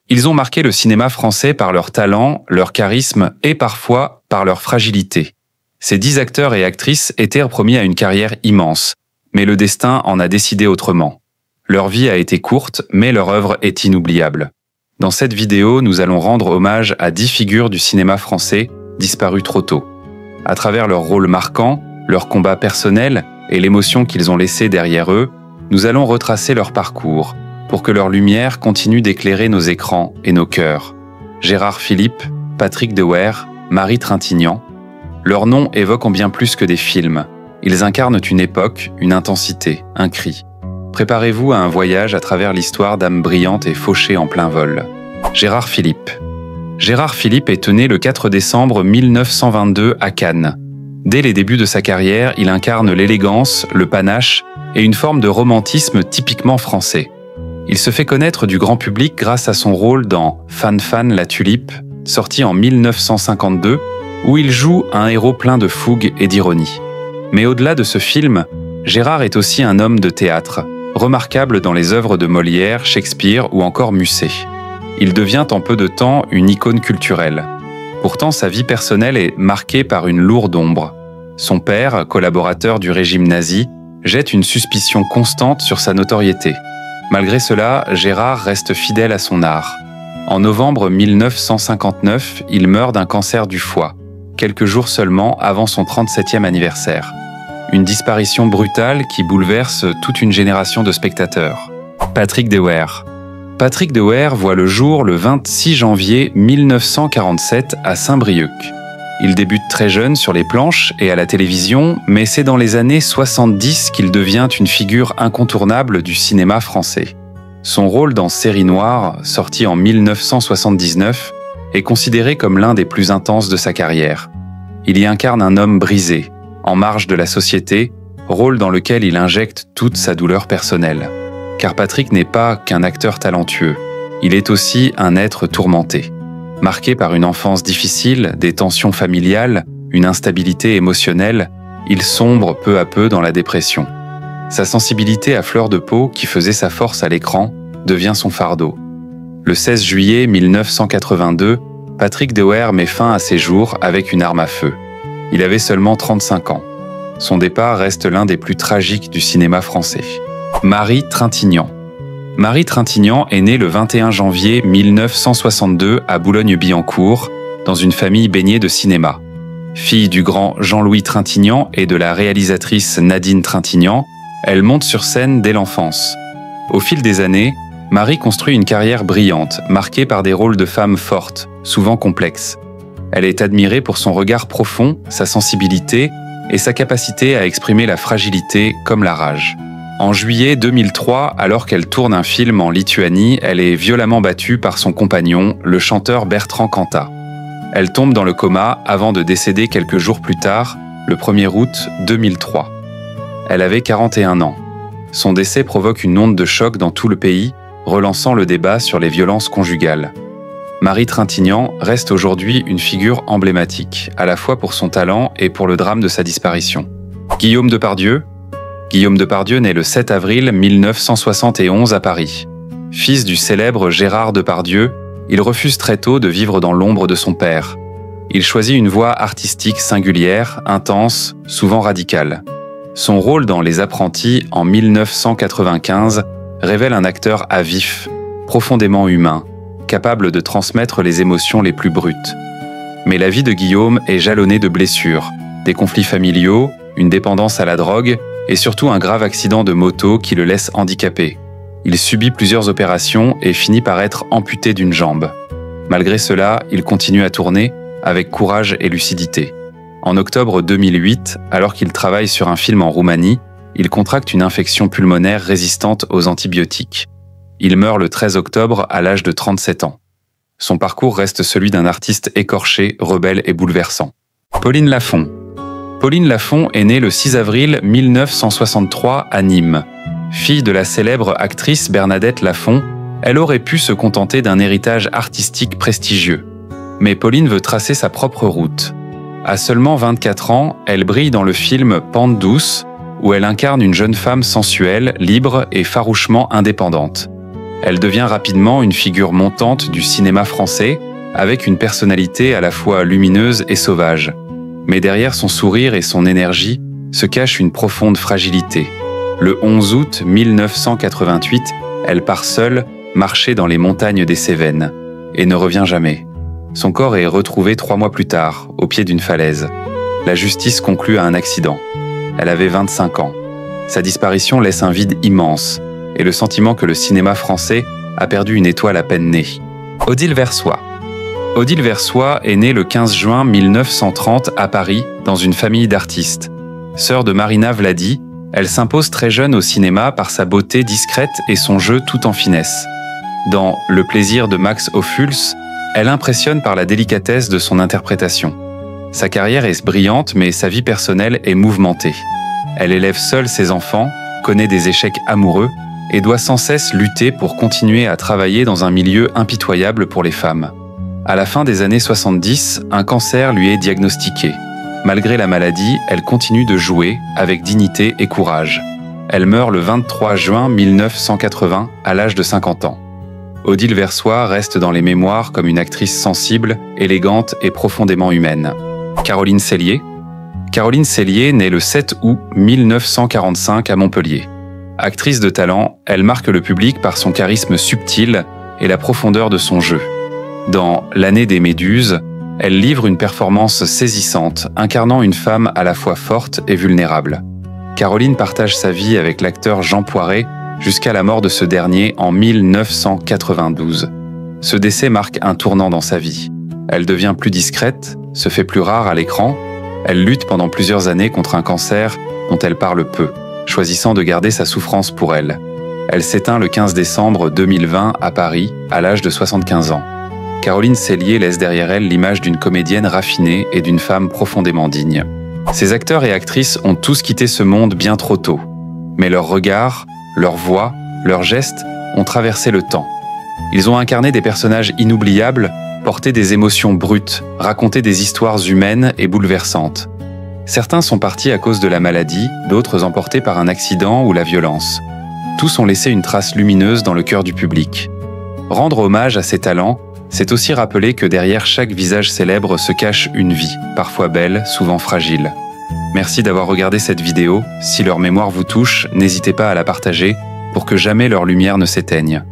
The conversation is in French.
Ils ont marqué le cinéma français par leur talent, leur charisme et parfois par leur fragilité. Ces 10 acteurs et actrices étaient promis à une carrière immense, mais le destin en a décidé autrement. Leur vie a été courte, mais leur œuvre est inoubliable. Dans cette vidéo, nous allons rendre hommage à 10 figures du cinéma français disparues trop tôt. À travers leurs rôles marquants, leurs combats personnels et l'émotion qu'ils ont laissée derrière eux, nous allons retracer leur parcours pour que leur lumière continue d'éclairer nos écrans et nos cœurs. Gérard Philipe, Patrick Dewaere, Marie Trintignant. Leurs noms évoquent bien plus que des films. Ils incarnent une époque, une intensité, un cri. Préparez-vous à un voyage à travers l'histoire d'âmes brillantes et fauchées en plein vol. Gérard Philipe. Gérard Philipe est né le 4 décembre 1922 à Cannes. Dès les débuts de sa carrière, il incarne l'élégance, le panache et une forme de romantisme typiquement français. Il se fait connaître du grand public grâce à son rôle dans Fan Fan la Tulipe, sorti en 1952, où il joue un héros plein de fougue et d'ironie. Mais au-delà de ce film, Gérard est aussi un homme de théâtre, remarquable dans les œuvres de Molière, Shakespeare ou encore Musset. Il devient en peu de temps une icône culturelle. Pourtant, sa vie personnelle est marquée par une lourde ombre. Son père, collaborateur du régime nazi, jette une suspicion constante sur sa notoriété. Malgré cela, Gérard reste fidèle à son art. En novembre 1959, il meurt d'un cancer du foie, quelques jours seulement avant son 37e anniversaire. Une disparition brutale qui bouleverse toute une génération de spectateurs. Patrick Dewaere. Patrick Dewaere voit le jour le 26 janvier 1947 à Saint-Brieuc. Il débute très jeune sur les planches et à la télévision, mais c'est dans les années 70 qu'il devient une figure incontournable du cinéma français. Son rôle dans Série Noire, sorti en 1979, est considéré comme l'un des plus intenses de sa carrière. Il y incarne un homme brisé, en marge de la société, rôle dans lequel il injecte toute sa douleur personnelle. Car Patrick n'est pas qu'un acteur talentueux, il est aussi un être tourmenté. Marqué par une enfance difficile, des tensions familiales, une instabilité émotionnelle, il sombre peu à peu dans la dépression. Sa sensibilité à fleur de peau, qui faisait sa force à l'écran, devient son fardeau. Le 16 juillet 1982, Patrick Dewaere met fin à ses jours avec une arme à feu. Il avait seulement 35 ans. Son départ reste l'un des plus tragiques du cinéma français. Marie Trintignant. Marie Trintignant est née le 21 janvier 1962 à Boulogne-Billancourt, dans une famille baignée de cinéma. Fille du grand Jean-Louis Trintignant et de la réalisatrice Nadine Trintignant, elle monte sur scène dès l'enfance. Au fil des années, Marie construit une carrière brillante, marquée par des rôles de femmes fortes, souvent complexes. Elle est admirée pour son regard profond, sa sensibilité et sa capacité à exprimer la fragilité comme la rage. En juillet 2003, alors qu'elle tourne un film en Lituanie, elle est violemment battue par son compagnon, le chanteur Bertrand Cantat. Elle tombe dans le coma avant de décéder quelques jours plus tard, le 1er août 2003. Elle avait 41 ans. Son décès provoque une onde de choc dans tout le pays, relançant le débat sur les violences conjugales. Marie Trintignant reste aujourd'hui une figure emblématique, à la fois pour son talent et pour le drame de sa disparition. Guillaume Depardieu. Guillaume Depardieu naît le 7 avril 1971 à Paris. Fils du célèbre Gérard Depardieu, il refuse très tôt de vivre dans l'ombre de son père. Il choisit une voie artistique singulière, intense, souvent radicale. Son rôle dans Les Apprentis en 1995 révèle un acteur à vif, profondément humain, capable de transmettre les émotions les plus brutes. Mais la vie de Guillaume est jalonnée de blessures, des conflits familiaux, une dépendance à la drogue et surtout un grave accident de moto qui le laisse handicapé. Il subit plusieurs opérations et finit par être amputé d'une jambe. Malgré cela, il continue à tourner avec courage et lucidité. En octobre 2008, alors qu'il travaille sur un film en Roumanie, il contracte une infection pulmonaire résistante aux antibiotiques. Il meurt le 13 octobre à l'âge de 37 ans. Son parcours reste celui d'un artiste écorché, rebelle et bouleversant. Pauline Lafont. Pauline Lafont est née le 6 avril 1963 à Nîmes. Fille de la célèbre actrice Bernadette Lafont, elle aurait pu se contenter d'un héritage artistique prestigieux. Mais Pauline veut tracer sa propre route. À seulement 24 ans, elle brille dans le film Pente douce, où elle incarne une jeune femme sensuelle, libre et farouchement indépendante. Elle devient rapidement une figure montante du cinéma français, avec une personnalité à la fois lumineuse et sauvage. Mais derrière son sourire et son énergie se cache une profonde fragilité. Le 11 août 1988, elle part seule marcher dans les montagnes des Cévennes et ne revient jamais. Son corps est retrouvé 3 mois plus tard, au pied d'une falaise. La justice conclut à un accident. Elle avait 25 ans. Sa disparition laisse un vide immense et le sentiment que le cinéma français a perdu une étoile à peine née. Odile Versoix. Odile Versoix est née le 15 juin 1930 à Paris dans une famille d'artistes. Sœur de Marina Vladi, elle s'impose très jeune au cinéma par sa beauté discrète et son jeu tout en finesse. Dans Le plaisir de Max Ophuls, elle impressionne par la délicatesse de son interprétation. Sa carrière est brillante, mais sa vie personnelle est mouvementée. Elle élève seule ses enfants, connaît des échecs amoureux et doit sans cesse lutter pour continuer à travailler dans un milieu impitoyable pour les femmes. À la fin des années 70, un cancer lui est diagnostiqué. Malgré la maladie, elle continue de jouer avec dignité et courage. Elle meurt le 23 juin 1980 à l'âge de 50 ans. Odile Versoix reste dans les mémoires comme une actrice sensible, élégante et profondément humaine. Caroline Cellier. Caroline Cellier naît le 7 août 1945 à Montpellier. Actrice de talent, elle marque le public par son charisme subtil et la profondeur de son jeu. Dans L'année des Méduses, elle livre une performance saisissante, incarnant une femme à la fois forte et vulnérable. Caroline partage sa vie avec l'acteur Jean Poiret jusqu'à la mort de ce dernier en 1992. Ce décès marque un tournant dans sa vie. Elle devient plus discrète, se fait plus rare à l'écran. Elle lutte pendant plusieurs années contre un cancer dont elle parle peu, choisissant de garder sa souffrance pour elle. Elle s'éteint le 15 décembre 2020 à Paris, à l'âge de 75 ans. Caroline Cellier laisse derrière elle l'image d'une comédienne raffinée et d'une femme profondément digne. Ces acteurs et actrices ont tous quitté ce monde bien trop tôt. Mais leurs regards, leurs voix, leurs gestes ont traversé le temps. Ils ont incarné des personnages inoubliables, porté des émotions brutes, raconté des histoires humaines et bouleversantes. Certains sont partis à cause de la maladie, d'autres emportés par un accident ou la violence. Tous ont laissé une trace lumineuse dans le cœur du public. Rendre hommage à ces talents, c'est aussi rappeler que derrière chaque visage célèbre se cache une vie, parfois belle, souvent fragile. Merci d'avoir regardé cette vidéo. Si leur mémoire vous touche, n'hésitez pas à la partager pour que jamais leur lumière ne s'éteigne.